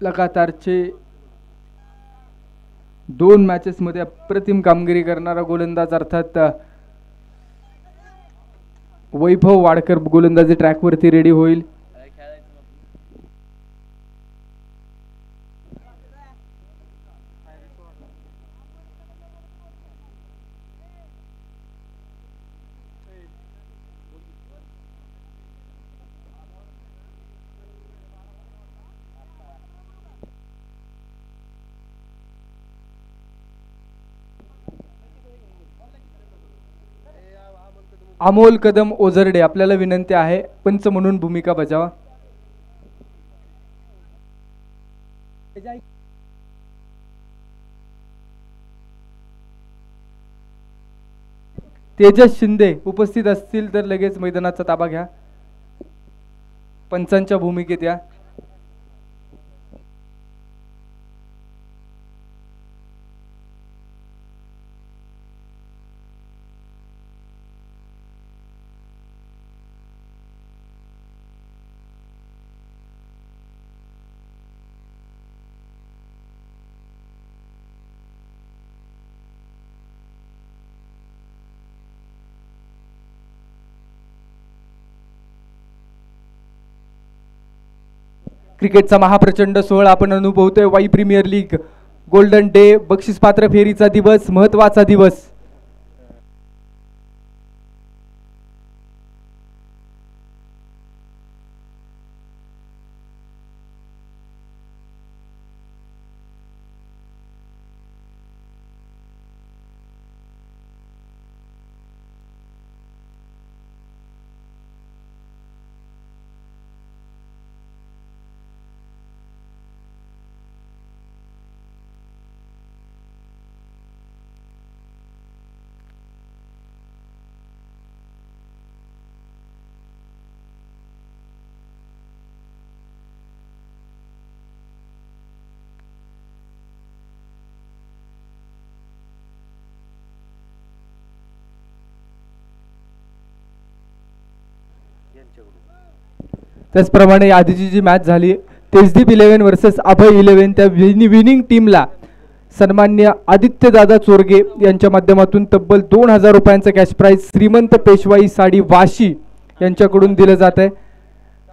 लगातारचे 2 matches मध्ये अप्रतिम कामगिरी करणारा गोलंदाज अर्थात वैभव वाडकर गोलंदाजी ट्रॅकवरती रेडी होईल. अमोल कदम ओझरडे आपल्याला विनंती आहे पंच म्हणून भूमिका बजावा. तेजस शिंदे उपस्थित असतील तर लगेच मैदानाचा ताबा घ्या. पंचांच्या भूमिकेत या. क्रिकेटचा महाप्रचंड सोहळा आपण अनुभवतोय. Wai premier league golden day, बक्षीसपात्र फेरीचा दिवस, महत्वाचा दिवस. त्याचप्रमाणे आधीची जी मॅच झाली तेजदीप 11 वर्सेस अभय 11 त्या विनिंग टीमला सन्मान्य आदित्यदादा चोरगे यांच्या माध्यमातून तब्बल 2000 रुपयांचं कॅश प्राइज श्रीमंत पेशवाई साडी वाशी यांच्याकडून दिलं जात आहे.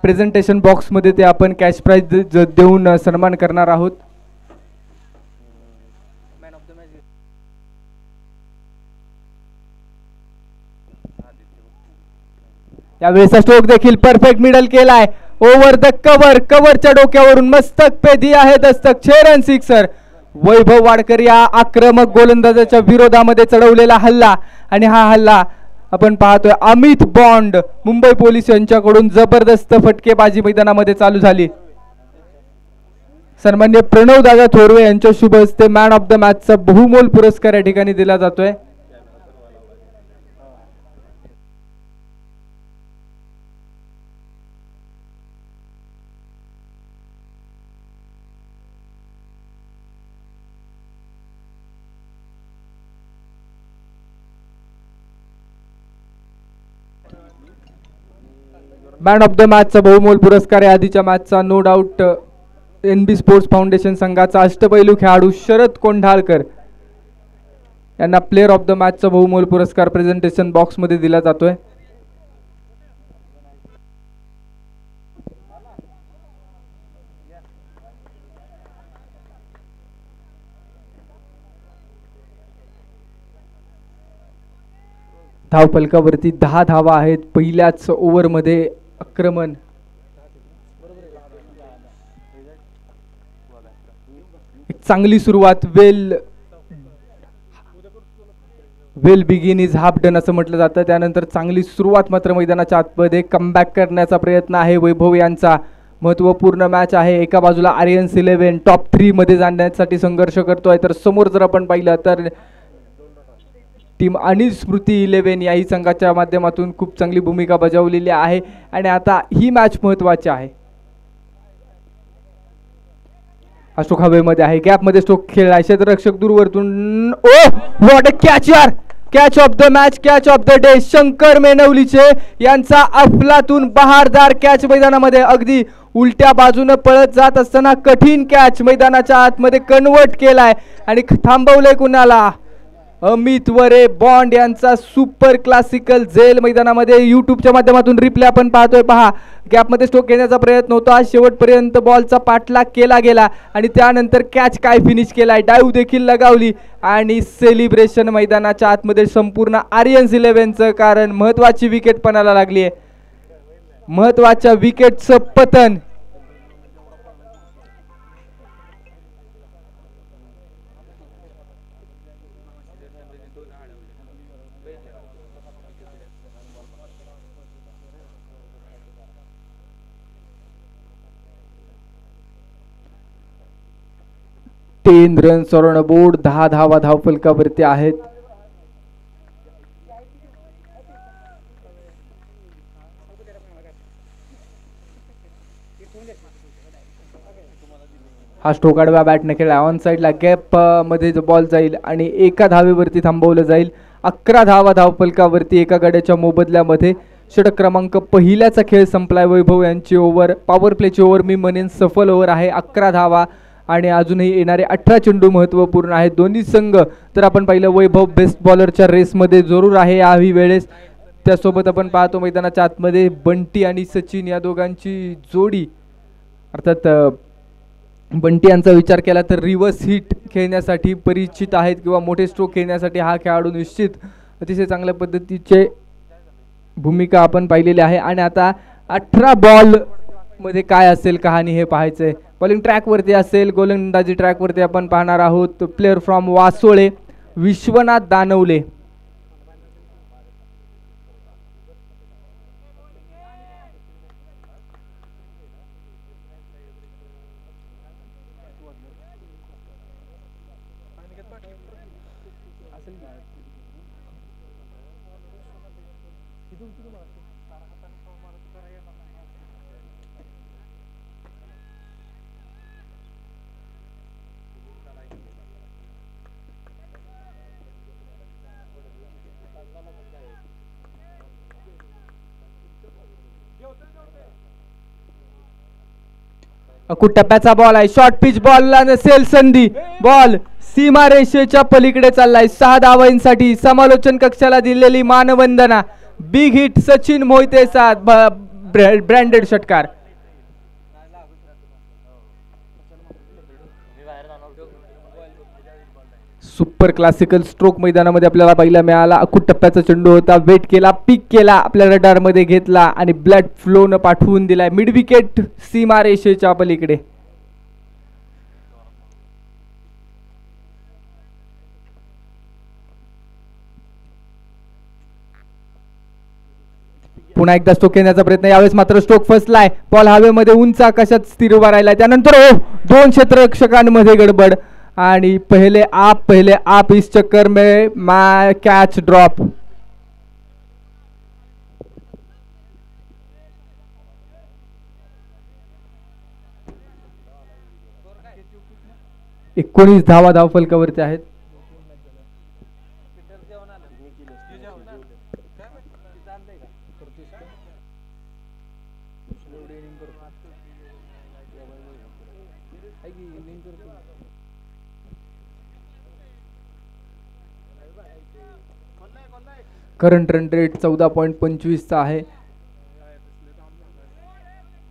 प्रेझेंटेशन बॉक्समध्ये ते आपण कॅश प्राइज देऊन सन्मान करणार आहोत. यावेळेचा स्ट्रोक देखील परफेक्ट मिडल केलाय. ओव्हर द कव्हर, कव्हरच्या डोक्यावरून मस्तक पे दिया है दस्तक, 6 रन सिक्सर. वैभव वाडकर या आक्रमक गोलंदाजाच्या विरोधामध्ये चढवलेला हल्ला आणि हा हल्ला आपण पाहतोय अमित बॉन्ड मुंबई पोलीस यांच्याकडून जबरदस्त फटकेबाजी मैदानामध्ये चालू झाली. सन्मान्य प्रणव दादा थोरवे यांच्या शुभ हस्ते मॅन ऑफ द मॅचचा बहुमोल पुरस्कार या ठिकाणी दिला जातोय. मॅन ऑफ द मॅचचा बहुमोल पुरस्कार आहे आधीच्या मॅचचा no doubt NB sports foundation संघाचा अष्टपैलू खेळाडू शरद कोंढाळकर यांना प्लेअर ऑफ द मॅचचा बहुमोल पुरस्कार प्रेझेंटेशन बॉक्स मध्ये दिला जातोय. धावफलकावरती 10 धावा आहेत पहिल्याच ओव्हरमध्ये. आक्रमण एक चांगली सुरुवात. वेल बिगिन इज हाफ डन असं म्हटलं जातं. त्यानंतर चांगली सुरुवात मात्र मैदानाच्या आतमध्ये कमबॅक करण्याचा प्रयत्न आहे वैभव यांचा. महत्वपूर्ण मॅच आहे. एका बाजूला आर्यन्स 11 टॉप 3 मध्ये जाण्यासाठी संघर्ष करतोय तर समोर जर आपण पाहिलं तर टीम आणि स्मृती 11 याही संघाच्या माध्यमातून खूप चांगली भूमिका बजावलेली आहे आणि आता ही मॅच महत्वाची आहे. हा स्ट्रोक हवेमध्ये आहे. गॅप मध्ये स्ट्रोक खेळला. क्षेत्ररक्षक दूरवरतून ओ व्हॉट अ कॅच यार, catch of the match, catch of the day Shankar मेनवलीचे यांचा अफलातून बहारदार कॅच मैदानामध्ये अगदी उलट्या बाजूने पळत जात असताना कठीण कॅच मैदानाच्या आतमध्ये कन्वर्ट केलाय आणि थांबवले कुणाला अमित वरे बॉन्ड यांचा सुपर क्लासिकल झेल मैदानामध्ये यूट्यूबच्या माध्यमातून रिप्ले आपण पाहतोय. पहा गॅपमध्ये स्ट्रोक घेण्याचा प्रयत्न होता, शेवटपर्यंत बॉलचा पाठलाग केला गेला आणि त्यानंतर कॅच काय फिनिश केलाय, डाईव्ह देखील लगावली आणि सेलिब्रेशन मैदानाच्या आतमध्ये संपूर्ण आर्यन्स 11चं, कारण महत्वाची विकेट पणाला लागली आहे, महत्वाच्या विकेटचं पतन. तीन रन्स ऑन बोर्ड, 10 धावा धावफलकावरती आहेत. हा स्ट्रोक आडव्या बॅटने खेळला, ऑन साइडला गॅप मध्ये बॉल जाईल आणि एका धावेवरती थांबवलं जाईल. 11 धावा धावफलकावरती एका गड्याच्या मोबदल्यामध्ये. षटक क्रमांक पहिल्याचा खेळ संपलाय. वैभव यांची ओव्हर, पॉवर प्लेची ओव्हर मी म्हणेन सफल ओव्हर आहे. 11 धावा आणि अजूनही येणारे 18 चेंडू महत्त्वपूर्ण आहेत. दोन्ही संघ तर आपण पाहिलं वैभव बेस्ट बॉलरच्या रेसमध्ये जरूर आहे याही वेळेस. त्यासोबत आपण पाहतो मैदानाच्या आतमध्ये बंटी आणि सचिन या दोघांची जोडी, अर्थात बंटी यांचा विचार केला तर रिव्हर्स हिट खेळण्यासाठी परिचित आहेत किंवा मोठे स्ट्रोक खेळण्यासाठी हा खेळाडू निश्चित अतिशय चांगल्या पद्धतीचे भूमिका आपण पाहिलेली आहे. आणि आता 18 बॉल मध्ये काय असेल कहाणी हे पाहायचंय. बॉलिंग ट्रॅकवरती असेल, गोलंदाजी ट्रॅकवरती आपण पाहणार आहोत प्लेअर फ्रॉम वासोळे विश्वनाथ दानवले. टप्प्याचा बॉल आहे, शॉर्ट पिच बॉलला नसेल संधी, बॉल सीमारेषेच्या पलीकडे चाललाय. 6 धावांसाठी समालोचन कक्षाला दिलेली मानवंदना. बिग हिट सचिन मोहितेचा ब्रँडेड षटकार. सुपर क्लासिकल स्ट्रोक मैदानामध्ये आपल्याला पाहायला मिळाला. अकुट टप्प्याचा चेंडू होता, वेट केला, पिक केला, आपल्या रडारमध्ये घेतला आणि ब्लड फ्लो न पाठवून दिलाय. मिड विकेट सीमारेषेच्या पलीकडे. पुन्हा एकदा स्ट्रोक घेण्याचा प्रयत्न, यावेळेस मात्र स्ट्रोक फसलाय. बॉल हवेमध्ये उंच आकाशात स्थिर उभा राहिलाय. त्यानंतर 2 क्षेत्ररक्षकांमध्ये गडबड आणि पहले आप इस चक्कर में मैं कैच ड्रॉप. एकोणीस धावा धावफलकावरती आहेत. करंट रन रेट 14.25 चा आहे.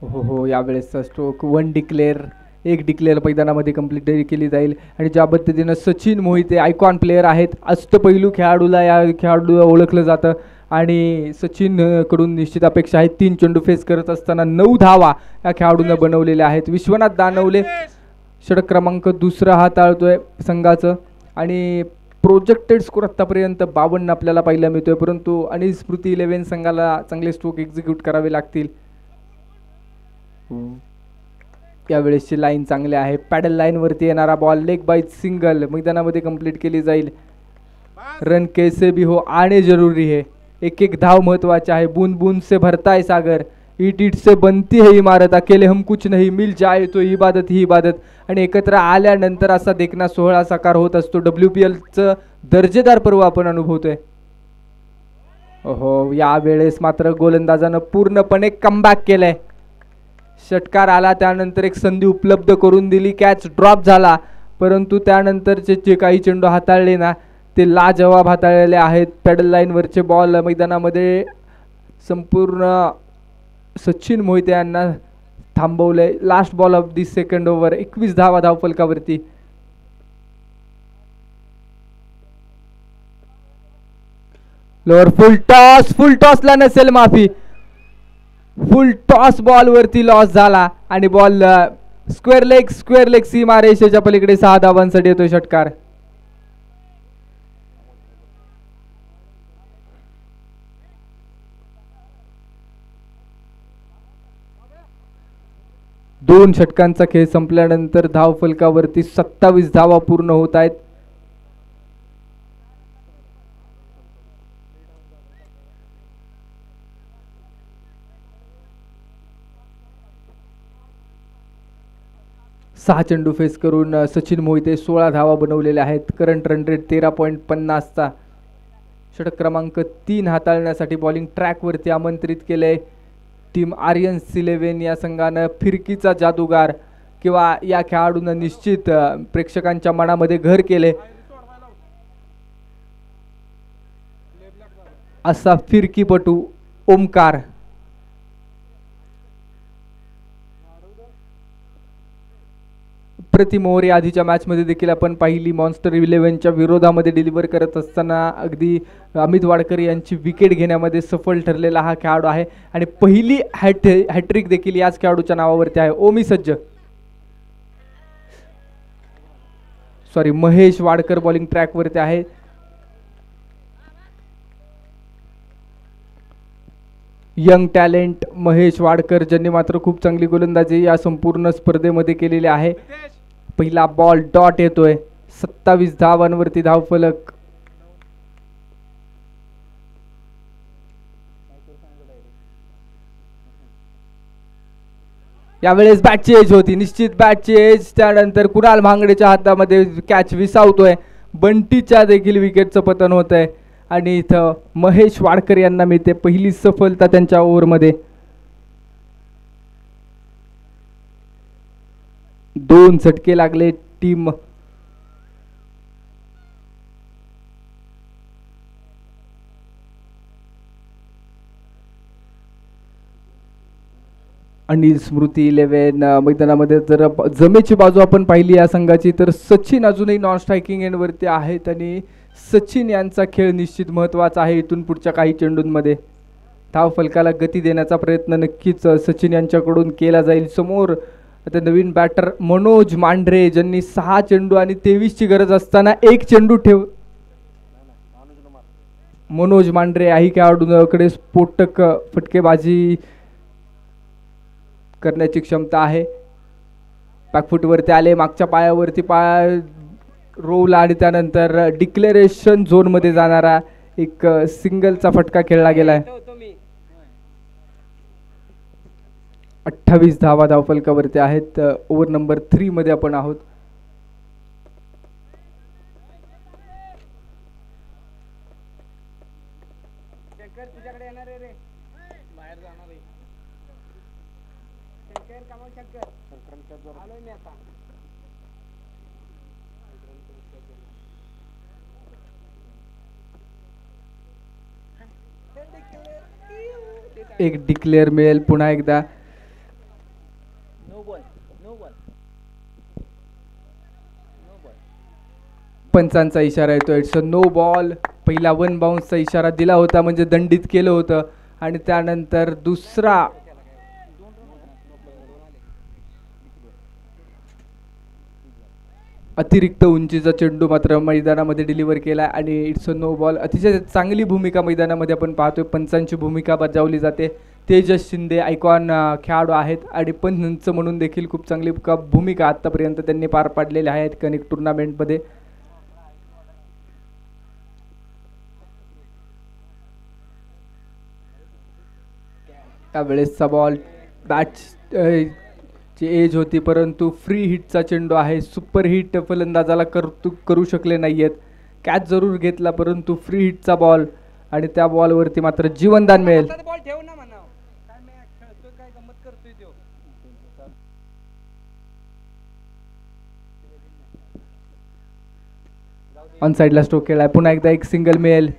हो यावेळेसचा स्ट्रोक 1 डिक्लेअर, 1 डिक्लेअर मैदानामध्ये कंप्लीट केली जाईल. आणि ज्या पद्धतीनं सचिन मोहिते आयकॉन प्लेअर आहेत, अष्टपैलू खेळाडूला या खेळाडूला ओळखलं जातं आणि सचिन कडून निश्चित अपेक्षा आहेत. 3 चेंडू फेस करत असताना 9 धावा या खेळाडूंना बनवलेल्या आहेत. विश्वनाथ दानवले षटक क्रमांक 2 हाताळतोय संघाचं आणि प्रोजेक्टेड स्कोर आतापर्यंत 52 आपल्याला पाहायला मिळतोय, परंतु आणि स्मृती 11 संघाला चांगले स्ट्रोक एक्झिक्यूट करावे लागतील. यावेळेसची लाईन चांगली आहे. पॅडल लाईन वरती येणारा बॉल लेग बाय सिंगल मैदानामध्ये कंप्लीट केली जाईल. रन कैसे भी हो आने जरूरी है, एक एक धाव महत्वाचा आहे. बूंद बूंद से भरता है सागर, ईट ईट से बनती है इमारत, अकेले हम कुछ नहीं, मिल जाए तो इबादत ही इबादत. आणि एकत्र आल्यानंतर असा देखना सोहळा साकार होत असतो. WPLचं दर्जेदार पर्व आपण अनुभवतोय. हो, यावेळेस मात्र गोलंदाजानं पूर्णपणे कमबॅक केलंय. षटकार आला, त्यानंतर एक संधी उपलब्ध करून दिली, कॅच ड्रॉप झाला, परंतु त्यानंतरचे जे काही चेंडू हाताळले ना ते लाजवाब हाताळलेले आहेत. पॅडल लाईनवरचे बॉल मैदानामध्ये संपूर्ण सचिन मोहिते यांना थांबवले. Last ball of the second over, 21 धावा धावफलकावरती. लोअर फुल टॉसला नसेल माफी, फुल टॉस बॉल वरती लॉस झाला आणि बॉल स्क्वेअर लेग सीमा रेषेच्या पलीकडे 6 धावांसाठी येतोय षटकार. दोन षटकांचा खेळ संपल्यानंतर धावफलकावरती 27 धावा पूर्ण होत आहेत. सहा चेंडू फेस करून सचिन मोहिते 16 धावा बनवलेल्या आहेत. करंट रन रेट 13.50चा. षटक क्रमांक 3 हाताळण्यासाठी बॉलिंग ट्रॅकवरती आमंत्रित केले टीम आर्यन्स 11 या संघानं. फिरकीचा जादूगार किंवा या खेळाडूंना निश्चित प्रेक्षकांच्या मनामध्ये घर केले असा फिरकीपटू ओमकार. प्रतिम ओव्हर आधीच्या मॅचमध्ये देखील आपण पाहिली. मॉन्स्टर 11च्या विरोधामध्ये डिलिव्हर करत असताना अगदी अमित वाडकर यांची विकेट घेण्यामध्ये सफल ठरलेला हा खेळाडू आहे आणि पहिली हॅट्रिक देखील याच खेळाडूच्या नावावरती आहे. ओमी सज्ज महेश वाडकर बॉलिंग ट्रॅकवरती आहे. यंग टॅलेंट महेश वाडकर ज्यांनी मात्र खूप चांगली गोलंदाजी या संपूर्ण स्पर्धेमध्ये केलेली आहे. पहिला बॉल डॉट येतोय. 27 धावांवरती धावफलक. यावेळेस बॅटची एज होती, निश्चित बॅटची एज. त्यानंतर कुणाल भांगडेच्या हातामध्ये कॅच विसावतोय. बंटीच्या देखील विकेटचं पतन होत आहे आणि इथं महेश वाडकर यांना मिळते पहिली सफलता त्यांच्या ओव्हरमध्ये. 2 झटके लागले टीम आणि स्मृती 11 मैदानामध्ये. जर जमेची बाजू आपण पाहिली या संघाची तर सचिन अजूनही नॉन स्ट्रायकिंग एंडवरती आहेत आणि सचिन यांचा खेळ निश्चित महत्त्वाचा आहे. इथून पुढच्या काही चेंडूंमध्ये धावफलकाला गती देण्याचा प्रयत्न नक्कीच सचिन यांच्याकडून केला जाईल. समोर आता नवीन बॅटर मनोज मांढरे ज्यांनी 6 चेंडू आणि 23ची गरज असताना 1 चेंडू मनोज मांढरे याही खेळाडूंकडे स्फोटक फटकेबाजी करण्याची क्षमता आहे. बॅकफुटवरती आले, मागच्या पायावरती पाय रोवला आणि त्यानंतर डिक्लेरेशन झोनमध्ये जाणारा एक सिंगलचा फटका खेळला गेलाय. 28 धावा धावफलकावरती आहेत. ओव्हर नंबर 3 मध्ये आपण आहोत. एक डिक्लेअर मिळेल पुन्हा एकदा. पंचांचा इशारा येतो. It's a no ball. पहिला 1 बाउन्सचा इशारा दिला होता म्हणजे दंडित केलं होतं आणि त्यानंतर दुसरा अतिरिक्त उंचीचा चेंडू मात्र मैदानामध्ये डिलिव्हर केला आणि इट्स अ नो बॉल. अतिशय चांगली भूमिका मैदानामध्ये आपण पाहतोय. पंचांची भूमिका बजावली जाते. तेजस शिंदे आयकॉन खेळाडू आहेत आणि पंच म्हणून देखील खूप चांगली भूमिका आतापर्यंत त्यांनी पार पाडलेल्या आहेत कनेक्ट टुर्नामेंटमध्ये. त्यावेळेसचा बॉल बॅट ची एज होती परंतु फ्री हिटचा चेंडू आहे. सुपर हिट फलंदाजाला करू शकले नाहीयेत. कॅच जरूर घेतला परंतु फ्री हिटचा बॉल आणि त्या बॉलवरती मात्र जीवनदान मिळेल. ऑन साईडला स्ट्रोक केलाय, पुन्हा एकदा एक सिंगल मिळेल.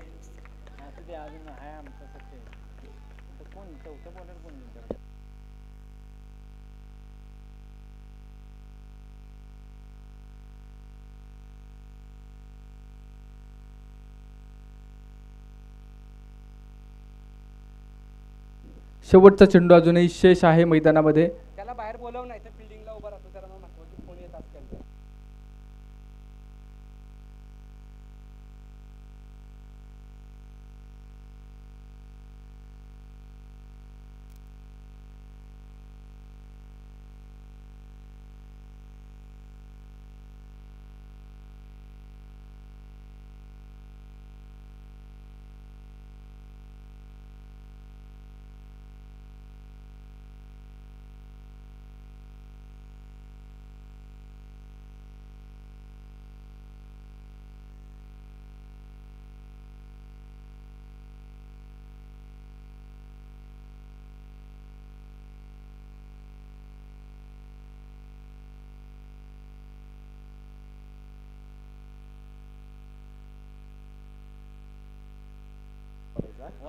शेवटचा चेंडू अजूनही शेष आहे मैदानामध्ये. त्याला बाहेर बोलव नाही तर फिल्डिंगला उभा राहतो, त्याला महत्वाची फोन येत असतील.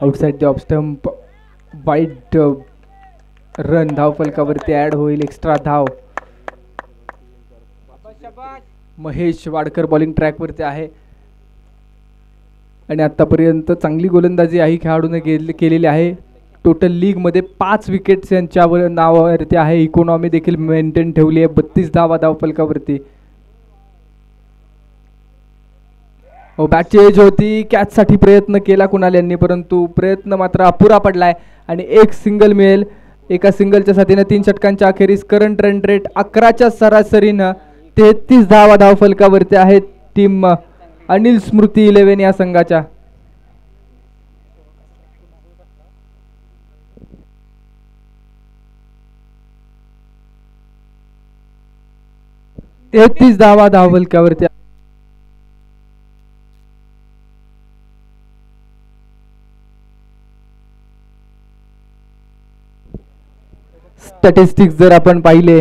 Outside the off stump, wide run धावफलकावरती ऍड होईल. एक्स्ट्रा धाव. महेश वाडकर बॉलिंग ट्रॅकवरती आहे आणि आतापर्यंत चांगली गोलंदाजी ही खेळाडूने केलेली आहे. टोटल लीग मध्ये 5 विकेट्स यांच्यावर नावावरती आहे. इकॉनॉमी देखील मेंटेन ठेवली आहे. 32 धावा धावफलकावरती. बॅटची एज होती, कॅच साठी प्रयत्न केला कुणाल यांनी, परंतु प्रयत्न मात्र अपुरा पडलाय आणि एक सिंगल मिळेल. एका सिंगलच्या साथीने 3 षटकांच्या अखेरीस करंट रन रेट 11च्या सरासरीनं 33 धावा धावफलकावरती आहेत टीम अनिल स्मृती 11 या संघाच्या. तेहतीस धावा धावफलकावरती. स्टॅटिस्टिक्स जर आपण पाहिले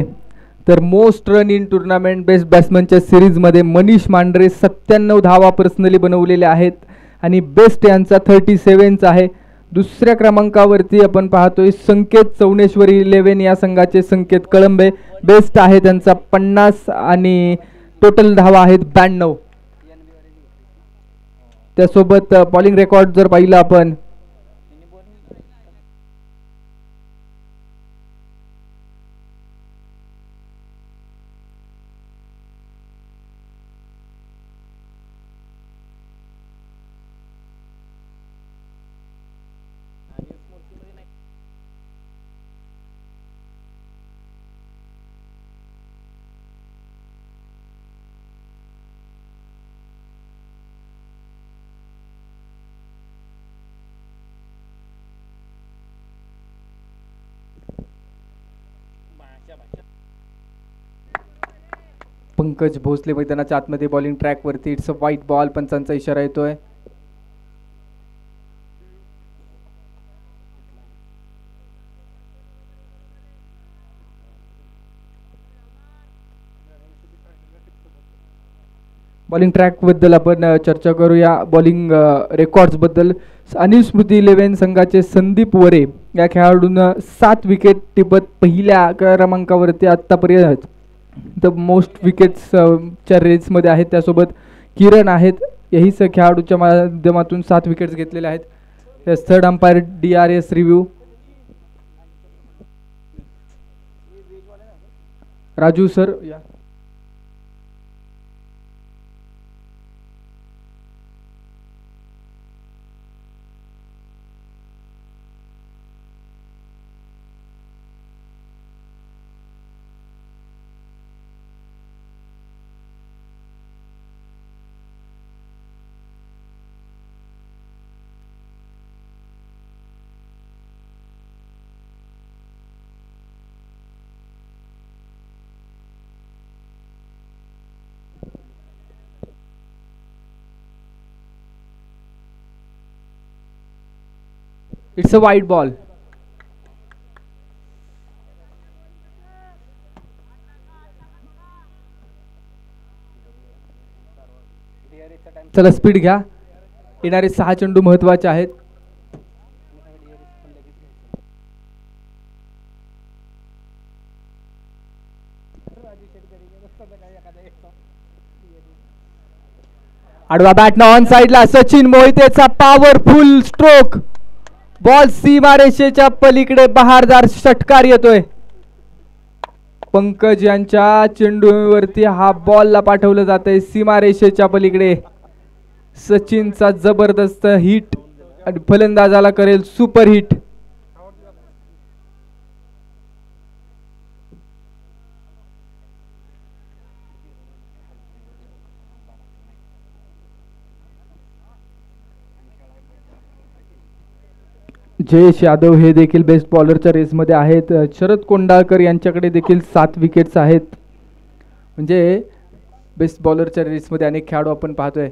तर most run in tournament best बॅट्समनच्या सिरीजमध्ये मनीष मांढरे 97 धावा पर्सनली बनवलेल्या आहेत आणि बेस्ट यांचा 37 आहे. दुसऱ्या क्रमांकावरती आपण पाहतोय संकेत चौनेश्वरी 11 या संघाचे संकेत कळंबे. बेस्ट आहे त्यांचा 50 आणि टोटल धावा आहेत 92. त्यासोबत बॉलिंग रेकॉर्ड जर पाहिलं आपण पंकज भोसले मैदानाच्या आतमध्ये बॉलिंग ट्रॅक वरती. It's a white ball. पंचांचा इशारा येतोय. बॉलिंग ट्रॅक बद्दल आपण चर्चा करूया. बॉलिंग रेकॉर्ड्स बद्दल अनिल स्मृती 11 संघाचे संदीप वरे या खेळाडूंना 7 विकेट टिपत पहिल्या क्रमांकावरती आतापर्यंत द मोस्ट विकेट्स च्या रेसमध्ये आहेत. त्यासोबत किरण आहेत. यही खेळाडूच्या माध्यमातून 7 विकेट्स घेतलेल्या आहेत. Third umpire DRS review Raju sir या. It's a wide ball. चला स्पीड घ्या. येणारे 6 चेंडू महत्वाचे आहेत. आडवा बॅटनं ऑन साइडला सचिन मोहितेचा पॉवरफुल स्ट्रोक. बॉल सीमारेषेच्या पलीकडे बहारदार षटकार येतोय. पंकज यांच्या चेंडूवरती हा बॉलला पाठवलं जातंय सीमारेषेच्या पलीकडे. सचिनचा जबरदस्त हिट आणि फलंदाजाला करेल सुपर हिट. जयेश यादव हे देखील बेस्ट बॉलरच्या रेसमध्ये आहेत. शरद कोंडाळकर यांच्याकडे देखील 7 विकेट्स आहेत. म्हणजे बेस्ट बॉलरच्या रेसमध्ये अनेक खेळाडू आपण पाहतोय.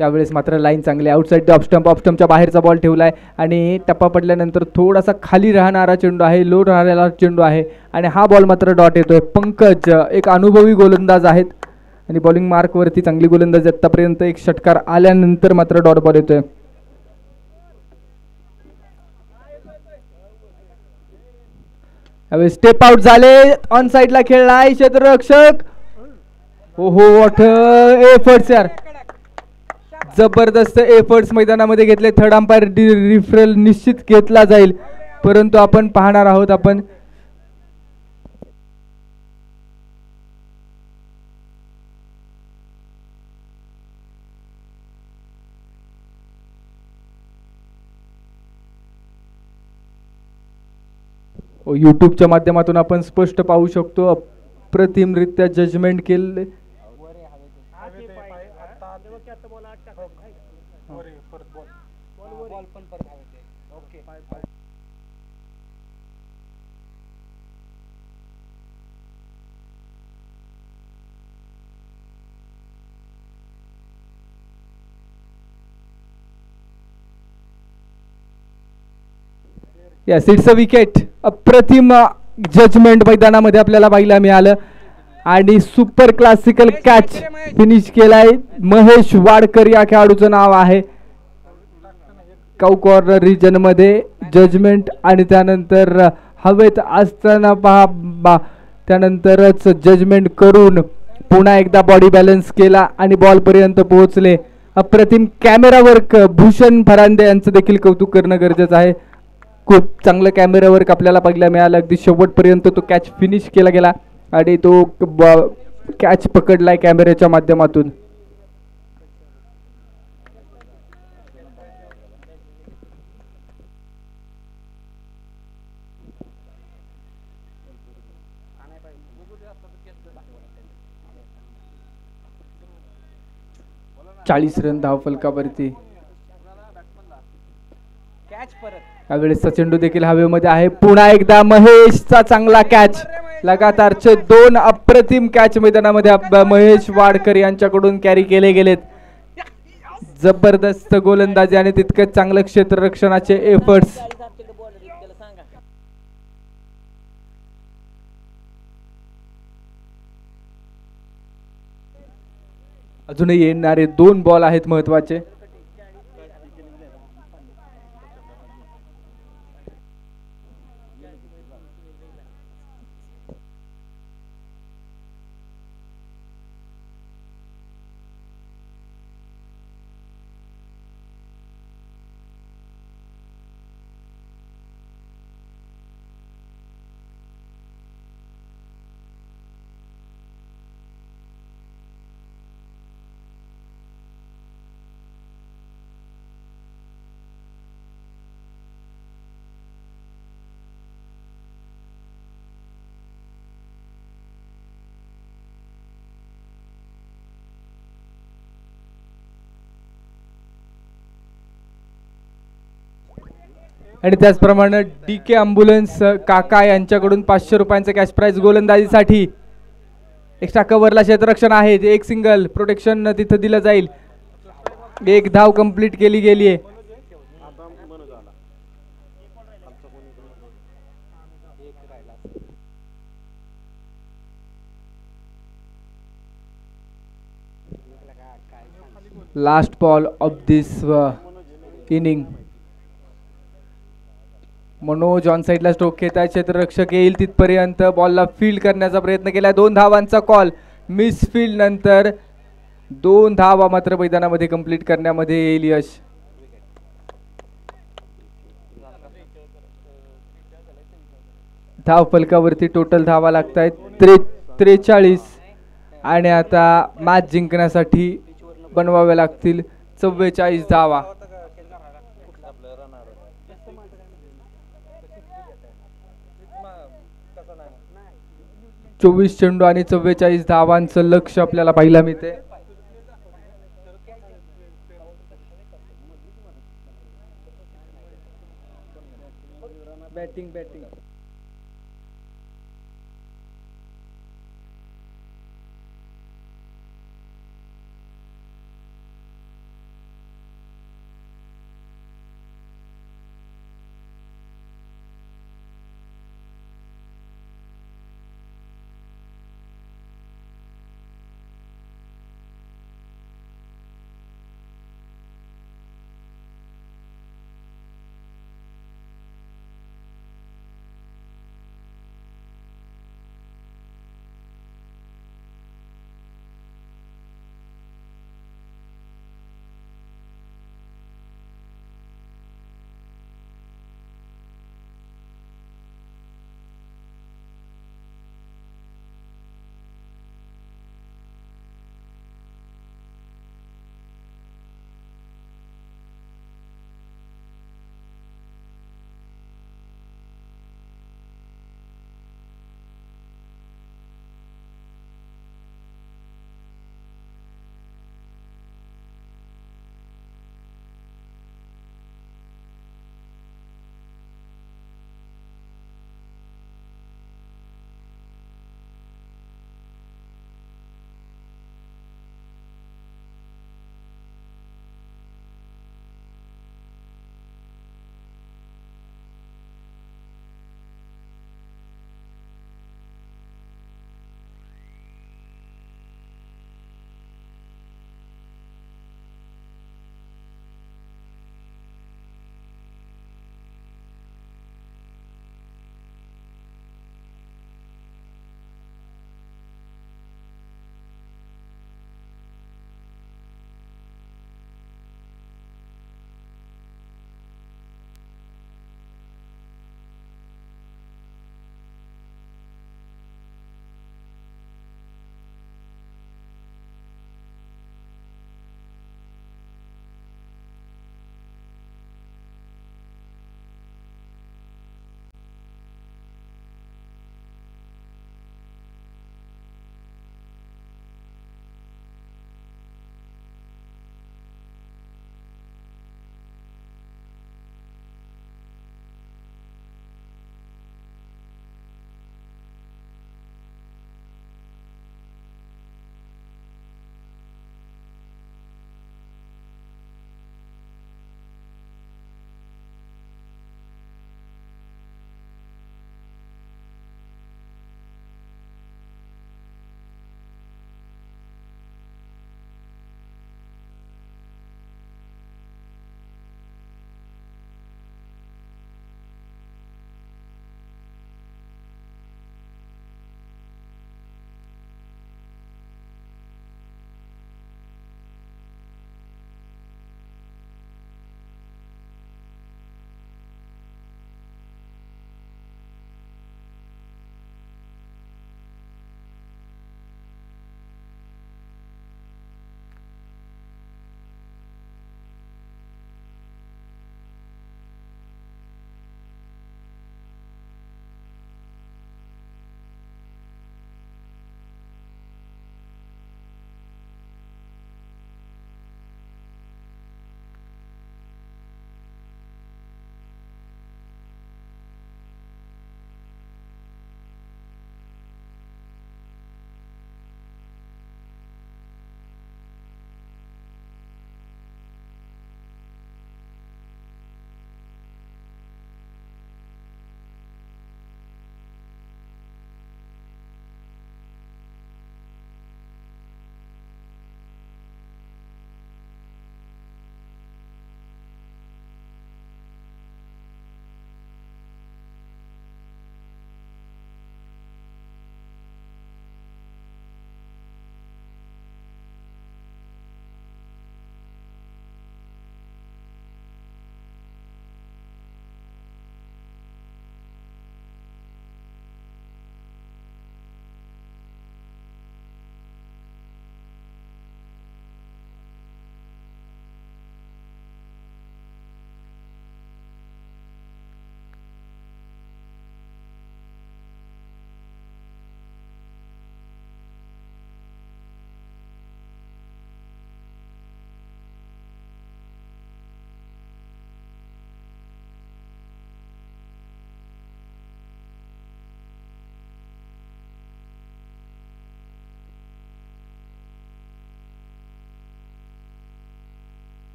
यावेळेस मात्र लाईन चांगली. आउटसाईड ऑफ स्टंप, ऑफ स्टंपच्या बाहेरचा बॉल ठेवलाय आणि टप्पा पडल्यानंतर थोडासा खाली राहणारा चेंडू आहे, लो राहणारा चेंडू आहे आणि हा बॉल मात्र डॉट येतोय. पंकज एक अनुभवी गोलंदाज आहेत आणि बॉलिंग मार्कवरती चांगली गोलंदाज आतापर्यंत. एक षटकार आल्यानंतर मात्र डॉट बॉल येतोय. स्टेप आउट झाले. ऑन साइडला खेळलाय क्षेत्ररक्षक. हो हो व्हॉट एफर्ट्स यार. जबरदस्त एफर्ट्स मैदानामध्ये घेतले. थर्ड अंपायर रिफरल निश्चित घेतला जाईल, परंतु आपण पाहणार आहोत. आपण यूट्यूबच्या माध्यमातून आपण स्पष्ट पाहू शकतो. अप्रतिमरित्या जजमेंट केले. Yes it's a wicket. अप्रतिम जजमेंट मैदानामध्ये आपल्याला पाहायला मिळालं आणि सुपर क्लासिकल कॅच फिनिश केलाय. महेश वाडकर या खेळाडूचं नाव आहे. काऊ कॉर्नर रिजन मध्ये जजमेंट आणि त्यानंतर हवेत असताना पहा, त्यानंतरच जजमेंट करून पुन्हा एकदा बॉडी बॅलन्स केला आणि बॉल पर्यंत पोहोचले. अप्रतिम कॅमेरा वर्क. भूषण फरांदे यांचं देखील कौतुक करणं गरजेचं आहे. खूप चांगलं कॅमेरा वर्क आपल्याला पाहायला मिळालं. अगदी शेवटपर्यंत तो कॅच फिनिश केला गेला आणि तो कॅच पकडलाय कॅमेऱ्याच्या माध्यमातून. चाळीस रन धावफलकावरती. यावेळेसचा चेंडू देखील हवेमध्ये आहे. पुन्हा एकदा महेशचा चांगला कॅच. लगातारचे 2 अप्रतिम कॅच मैदानामध्ये महेश वाडकर यांच्याकडून कॅरी केले गेलेत. जबरदस्त गोलंदाजी आणि तितकंच चांगलं क्षेत्ररक्षणाचे एफर्ट्स. अजूनही येणारे 2 बॉल आहेत महत्वाचे. आणि त्याचप्रमाणे DK ॲम्ब्युलन्स काका यांच्याकडून 500 रुपयांचं कॅश प्राइज गोलंदाजीसाठी. एक्स्ट्रा कव्हरला क्षेत्ररक्षण आहे. एक सिंगल प्रोटेक्शन तिथं दिलं जाईल. 1 धाव कंप्लीट केली गेली आहे. Last ball of this inning. Manoj on साईडला स्ट्रोक घेत आहे. क्षेत्ररक्षक येईल तिथपर्यंत बॉलला फील्ड करण्याचा प्रयत्न केला. 2 धावांचा कॉल. मिस फील्ड नंतर 2 धावा मात्र मैदानामध्ये कंप्लीट करण्यामध्ये येईल यश. धाव फलकावरती टोटल धावा लागत आहेत 43 आणि आता मॅच जिंकण्यासाठी बनवाव्या लागतील 44 धावा. 24 चेंडू आणि 44 धावांचं लक्ष आपल्याला पाहायला मिळते. बॅटिंग बॅटिंग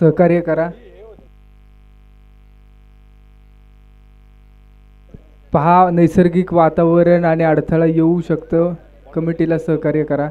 सहकार्य करा. पहा नैसर्गिक वातावरण आणि अडथळा येऊ शकतं, कमिटीला सहकार्य करा.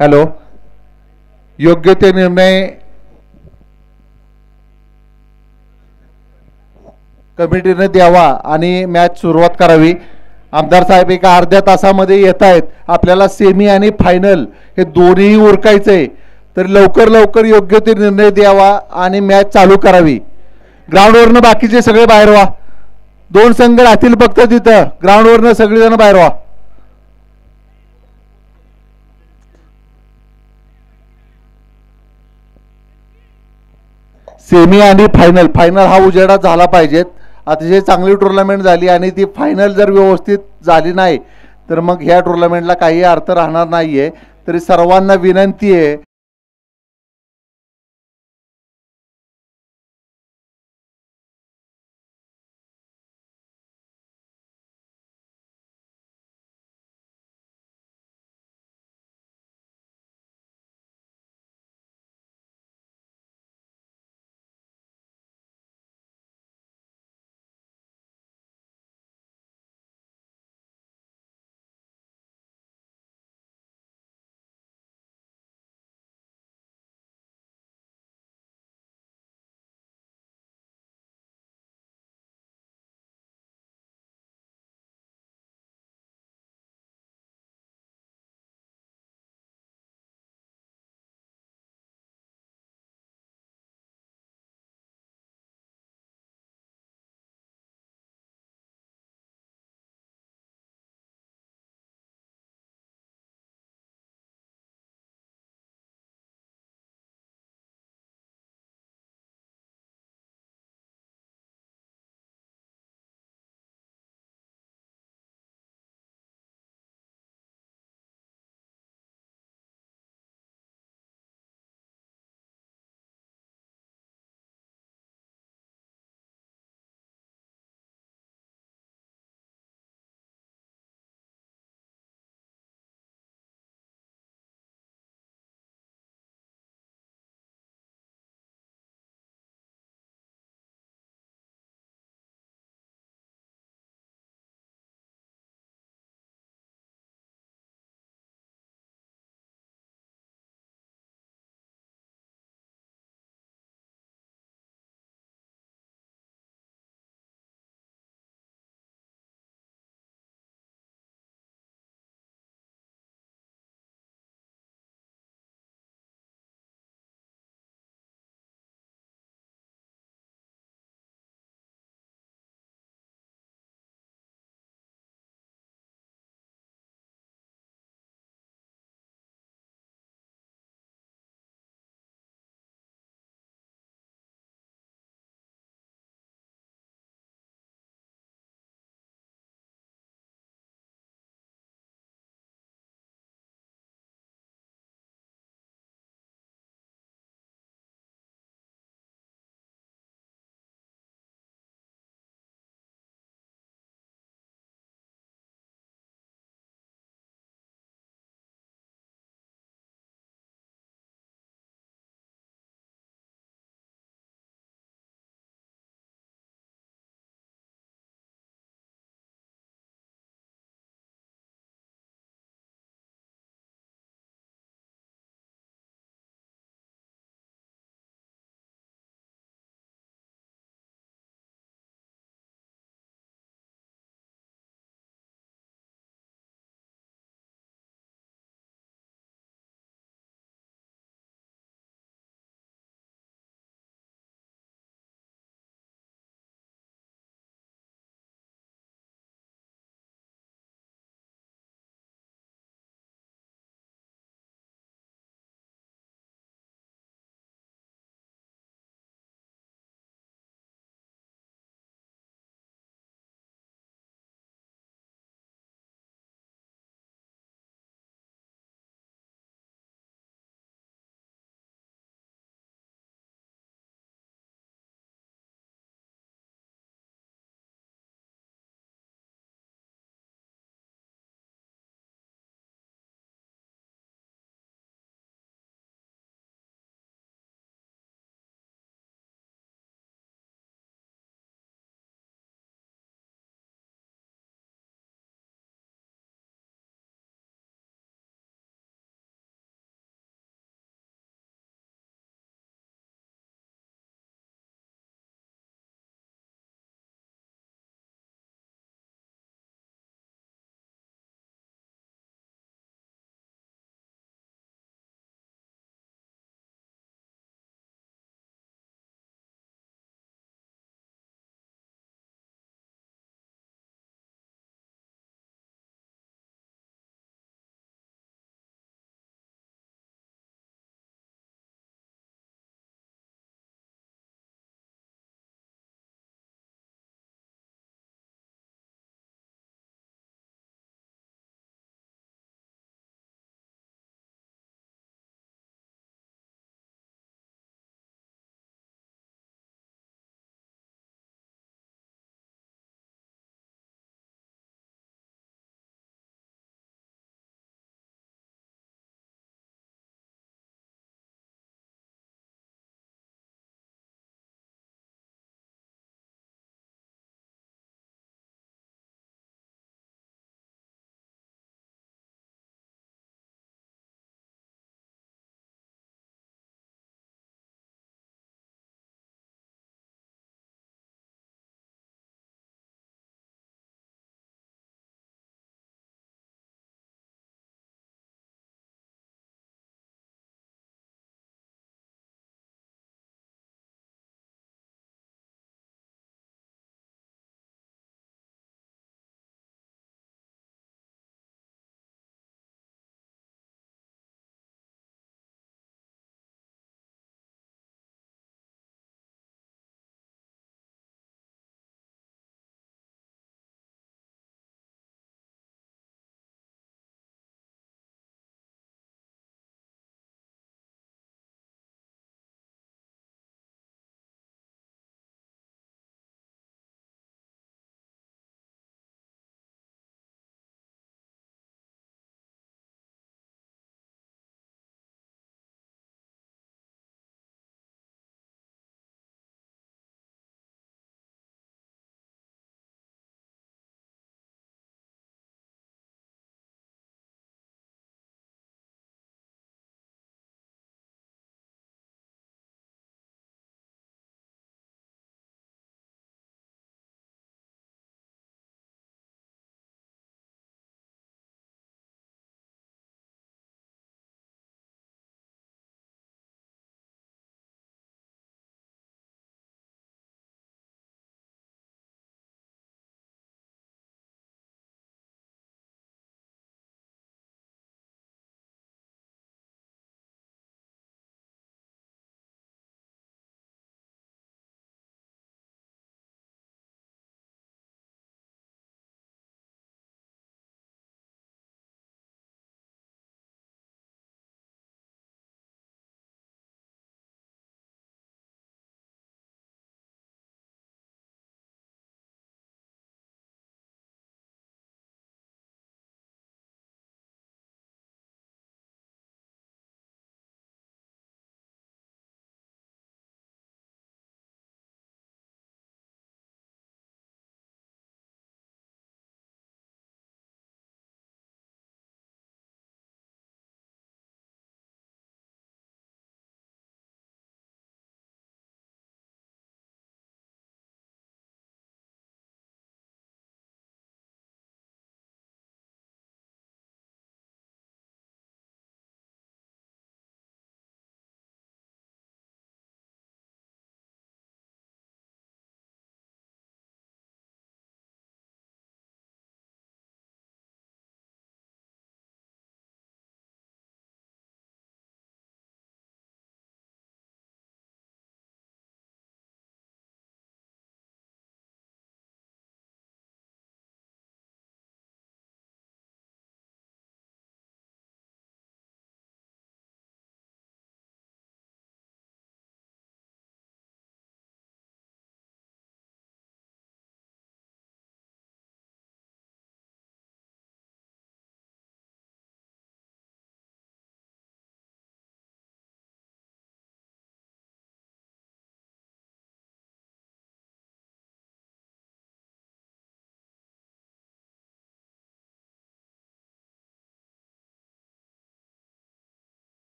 हॅलो, योग्य ते निर्णय कमिटीने द्यावा आणि मॅच सुरुवात करावी. आमदार साहेब एका अर्ध्या तासामध्ये येत आहेत. आपल्याला सेमी आणि फायनल हे दोन्ही उरकायचंय, तर लवकर लवकर योग्य ते निर्णय द्यावा आणि मॅच चालू करावी. ग्राउंडवरनं बाकीचे सगळे बाहेर व्हा. 2 संघ राहतील फक्त तिथं. ग्राउंडवरनं सगळेजण बाहेर व्हा. सेमी आणि फायनल, फायनल हा उजेडात झाला पाहिजेत. अतिशय चांगली टुर्नामेंट झाली आणि ती फायनल जर व्यवस्थित झाली नाही तर मग ह्या टुर्नामेंटला काही अर्थ राहणार नाहीये. तरी सर्वांना विनंती आहे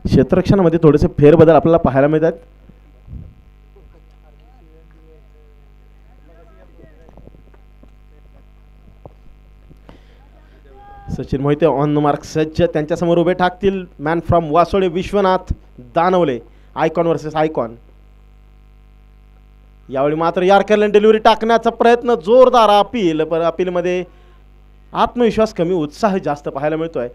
क्षेत्ररक्षणामध्ये थोडेसे फेरबदल आपल्याला पाहायला मिळतात. Sachin Mohite on the mark सज्ज, त्यांच्यासमोर उभे ठाकतील man from Vasode Vishwanath Danawale. Icon versus icon. यावेळी मात्र यार्करला डिलिव्हरी टाकण्याचा प्रयत्न, जोरदार अपील, पण अपीलमध्ये आत्मविश्वास कमी, उत्साह जास्त पाहायला मिळतोय.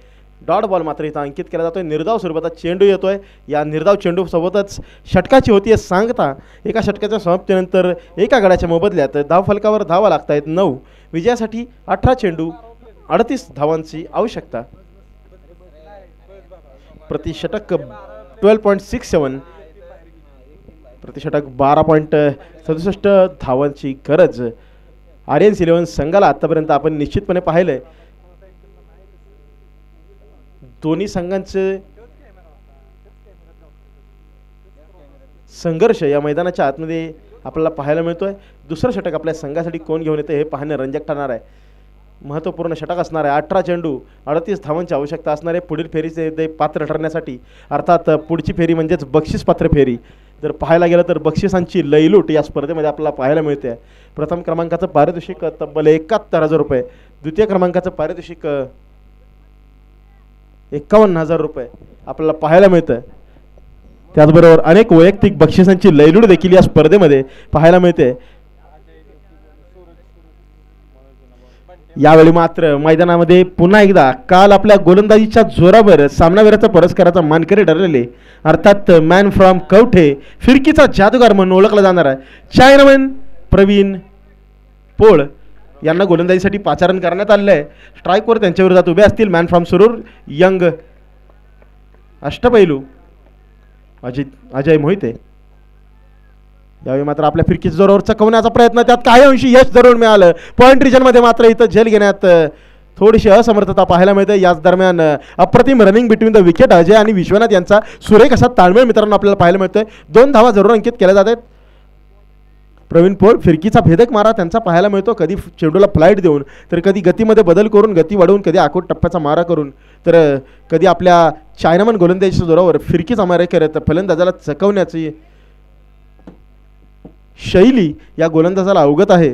डॉट बॉल मात्र इथं अंकित केला जातोय. निर्धाव स्वरूपात चेंडू येतोय. या निर्धाव चेंडू सोबतच षटकाची होती सांगता. एका षटकाच्या समाप्तीनंतर एका गड्याच्या मोबदल्यात धाव फलकावर धावा लागत आहेत 9. विजयासाठी 18 चेंडू 38 धावांची आवश्यकता. प्रतिषटक 12.67, प्रतिषटक 12.67 धावांची गरज आर्यन्स 11 संघाला आतापर्यंत आपण निश्चितपणे पाहिलंय. दोन्ही संघांचे संघर्ष या मैदानाच्या आतमध्ये आपल्याला पाहायला मिळतोय. दुसरं षटक आपल्या संघासाठी कोण घेऊन येतं हे पाहणं रंजक ठरणार आहे. महत्त्वपूर्ण षटक असणार आहे. 18 चेंडू 38 धावांची आवश्यकता असणार आहे पुढील फेरीचे पात्र ठरण्यासाठी. अर्थात पुढची फेरी म्हणजेच बक्षीस पात्र फेरी. जर पाहायला गेलं तर बक्षिसांची लयलूट या स्पर्धेमध्ये आपल्याला पाहायला मिळते. प्रथम क्रमांकाचं पारितोषिक तब्बल 71,000 रुपये, द्वितीय क्रमांकाचं पारितोषिक 51,000 रुपये आपल्याला पाहायला मिळतं. त्याचबरोबर अनेक वैयक्तिक बक्षिसांची लयलूट देखील या स्पर्धेमध्ये पाहायला मिळते. यावेळी मात्र मैदानामध्ये पुन्हा एकदा काल आपल्या गोलंदाजीच्या जोरावर सामनावीराचा पुरस्काराचा मानकरी ठरलेले अर्थात मॅन फ्रॉम कवठे, फिरकीचा जादूगार म्हणून ओळखला जाणार आहे चायनामन प्रवीण पोळ यांना गोलंदाजीसाठी पाचारण करण्यात आलेलं आहे. स्ट्राईकवर त्यांच्या विरोधात उभे असतील मॅन फ्रॉम सुरूर यंग अष्टपैलू अजय मोहिते. यावेळी मात्र आपल्या फिरकीच्या जोरावर चकवण्याचा प्रयत्न, त्यात काही अंशी यश जरूर मिळालं. पॉईंट रिजनमध्ये मात्र इथं झेल घेण्यात थोडीशी असमर्थता पाहायला मिळते. याच दरम्यान अप्रतिम running between the wicket Ajay आणि विश्वनाथ यांचा सुरेख असा ताळमेळ मित्रांनो आपल्याला पाहायला मिळतोय. 2 धावा जरूर अंकित केल्या जात आहेत. प्रवीण पोळ फिरकीचा भेदक मारा त्यांचा पाहायला मिळतो, कधी चेंडूला फ्लाईट देऊन, तर कधी गतीमध्ये बदल करून, गती वाढवून, कधी आखूट टप्प्याचा मारा करून, तर कधी आपल्या चायनामन गोलंदाजीच्या जोरावर फिरकीचा मारा करत फलंदाजाला चकवण्याची शैली या गोलंदाजाला अवगत आहे.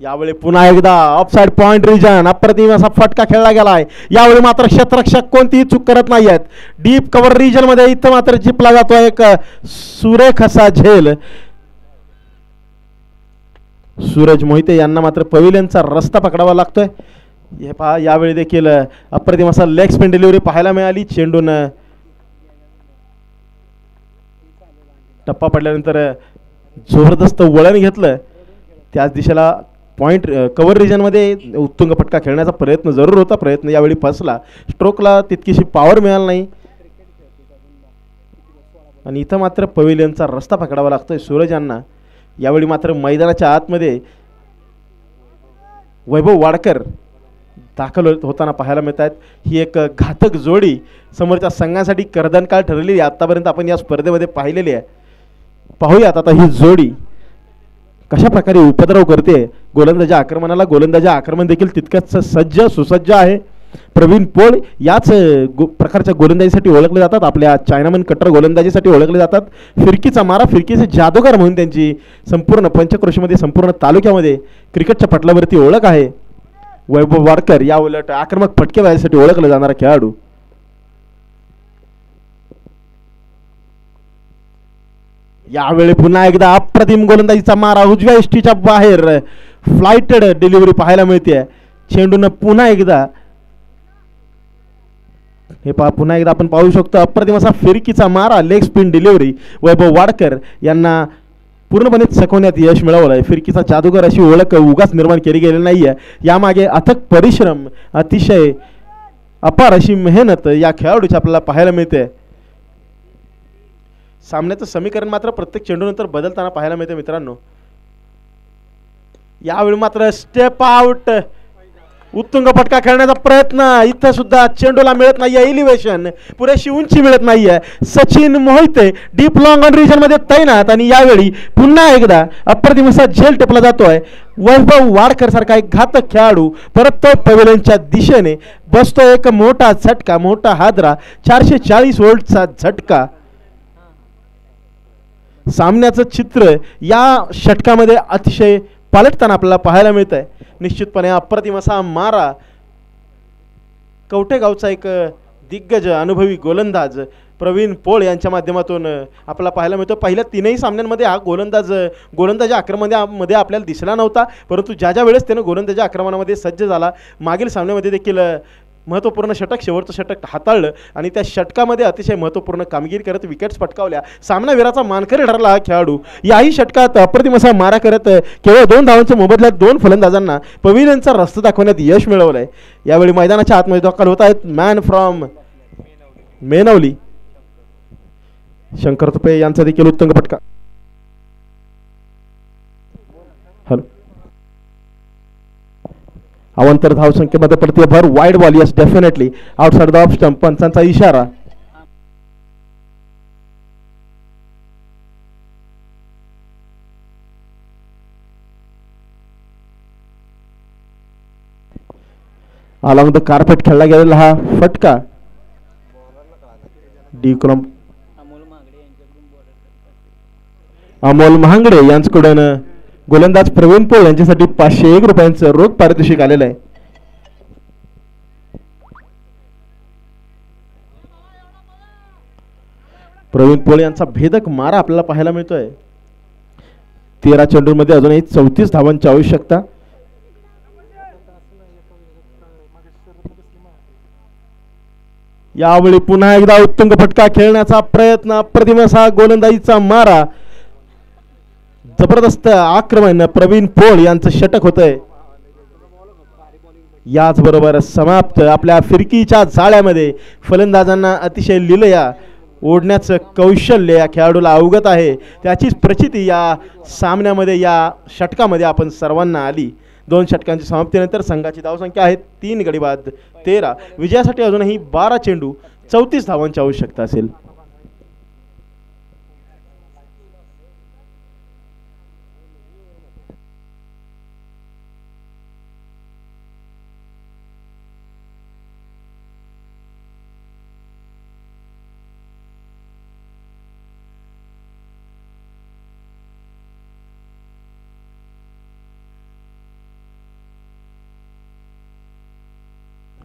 यावेळी पुन्हा एकदा ऑफसाइड पॉइंट रिजन, अप्रतिम असा फटका खेळला गेलाय. यावेळी मात्र क्षेत्ररक्षक कोणतीही चूक करत नाही आहेत. डीप कव्हर रिजन मध्ये इथं मात्र जिपला जातो एक सुरेख असा झेल. सूरज मोहिते यांना मात्र पविलियनचा रस्ता पकडावा लागतोय. हे पहा यावेळी देखील अप्रतिम असा लेग स्पिन डिलिव्हरी पाहायला मिळाली. चेंडून टप्पा पडल्यानंतर जबरदस्त वळण घेतलं. त्याच दिशेला पॉईंट कव्हर रिजनमध्ये उत्तुंग फटका खेळण्याचा प्रयत्न जरूर होता. प्रयत्न यावेळी फसला. स्ट्रोकला तितकीशी पॉवर मिळाली नाही आणि इथं मात्र पविलियनचा रस्ता पकडावा लागतोय सूरज यांना. यावेळी मात्र मैदानाच्या आतमध्ये वैभव वाडकर दाखल होताना पाहायला मिळत आहेत. ही एक घातक जोडी समोरच्या संघासाठी कर्दनकाळ ठरलेली आतापर्यंत आपण या स्पर्धेमध्ये पाहिलेली आहे. पाहूयात आता ही जोडी कशा प्रकारे उपद्रव करते. गोलंदाजी आक्रमणाला गोलंदाजी आक्रमण देखील तितकंच सज्ज सुसज्ज आहे. प्रवीण पोळ याच प्रकारच्या गोलंदाजीसाठी ओळखले जातात. आपल्या चायनामन कट्टर गोलंदाजीसाठी ओळखले जातात. फिरकीचा मारा, फिरकीचे जादूगार म्हणून त्यांची संपूर्ण पंचक्रोशीमध्ये, संपूर्ण तालुक्यामध्ये क्रिकेटच्या पटलावरती ओळख आहे. वैभव वाडकर या उलट आक्रमक फटकेबाजीसाठी ओळखला जाणारा खेळाडू. यावेळी पुन्हा एकदा अप्रतिम गोलंदाजीचा मारा, उजव्या इष्टीच्या बाहेर फ्लाइटेड डिलिव्हरी पाहायला मिळते. चेंडून पुन्हा एकदा हे पुन्हा एकदा आपण पाहू शकतो अप्रतिम असा फिरकीचा मारा, लेग स्पिन डिलिव्हरी. वैभव वाडकर यांना पूर्णपणे चकवण्यात यश मिळवलं आहे. फिरकीचा जादूगार अशी ओळख उगाच निर्माण केली गेली नाही आहे. यामागे अथक परिश्रम, अतिशय अपार अशी मेहनत या खेळाडूची आपल्याला पाहायला मिळते. सामन्याचं समीकरण मात्र प्रत्येक चेंडूनंतर बदलताना पाहायला मिळते मित्रांनो. यावेळी मात्र स्टेप आउट उत्तुंग फटका खेळण्याचा प्रयत्न, इथं सुद्धा चेंडूला मिळत नाही आहे एलिव्हेशन, पुरेशी उंची मिळत नाही आहे. Sachin Mohite deep long on region मध्ये तैनात आणि यावेळी पुन्हा एकदा अप्रतिम असा झेल टिपला जातोय. वैभव वाडकर सारखा एक घातक खेळाडू परत पवेलियनच्या दिशेने बसतो. एक मोठा झटका, मोठा हादरा, 440 व्होल्टचा झटका. सामन्याचं चित्र या षटकामध्ये अतिशय पालटताना आपल्याला पाहायला मिळत आहे. निश्चितपणे अप्रतिम असा मारा कवठेगावचा एक दिग्गज अनुभवी गोलंदाज प्रवीण पोळ यांच्या माध्यमातून आपल्याला पाहायला मिळतो. पहिल्या तीनही सामन्यांमध्ये हा गोलंदाजी आक्रमणामध्ये आपल्याला दिसला नव्हता, परंतु ज्या वेळेस त्यानं गोलंदाजी आक्रमणामध्ये सज्ज झाला, मागील सामन्यामध्ये देखील महत्त्वपूर्ण षटक, शेवटचं षटक हाताळलं आणि त्या षटकामध्ये अतिशय महत्त्वपूर्ण कामगिरी करत विकेट्स पटकावल्या. सामनावीराचा मानकरी ठरला हा खेळाडू. याही षटकात अप्रतिम असा मारा करत केवळ 2 धावांच्या मोबदल्यात 2 फलंदाजांना पवेलियनचा रस्ता दाखवण्यात यश मिळवलं आहे. यावेळी मैदानाच्या आतमध्ये दाखल होत आहेत मॅन फ्रॉम मेनवली शंकर तुपे यांचा देखील उत्तुंग फटका. हॅलो, अवंतर धावसंख्येमध्ये पडते भर. Wide ball, yes definitely outside the off stump. पंचांचा इशारा. अलॉंग द कार्पेट खेळला गेलेला हा फटका डी क्रॉम अमोल महांगडे यांच्याकडून गोलंदाज प्रवीण पोळ यांच्यासाठी 501 रुपयांचं रोख पारितोषिक आलेलं आहे. प्रवीण पोळ यांचा भेदक मारा आपल्याला पाहायला मिळतोय. 13 चेंडूमध्ये अजूनही 34 धावांची आवश्यकता. यावेळी पुन्हा एकदा उत्तुंग फटका खेळण्याचा प्रयत्न, अप्रतिम असा गोलंदाजीचा मारा, जबरदस्त आक्रमण प्रवीण पोळ यांचं षटक होतंय. याचबरोबर समाप्त. आपल्या फिरकीच्या जाळ्यामध्ये फलंदाजांना अतिशय लीलया ओढण्याचं कौशल्य या खेळाडूला अवगत आहे. त्याचीच प्रचिती या सामन्यामध्ये, या षटकामध्ये आपण सर्वांना आली. 2 षटकांच्या समाप्तीनंतर संघाची धावसंख्या आहे 3 गडी बाद 13. विजयासाठी अजूनही 12 चेंडू 34 धावांची आवश्यकता असेल.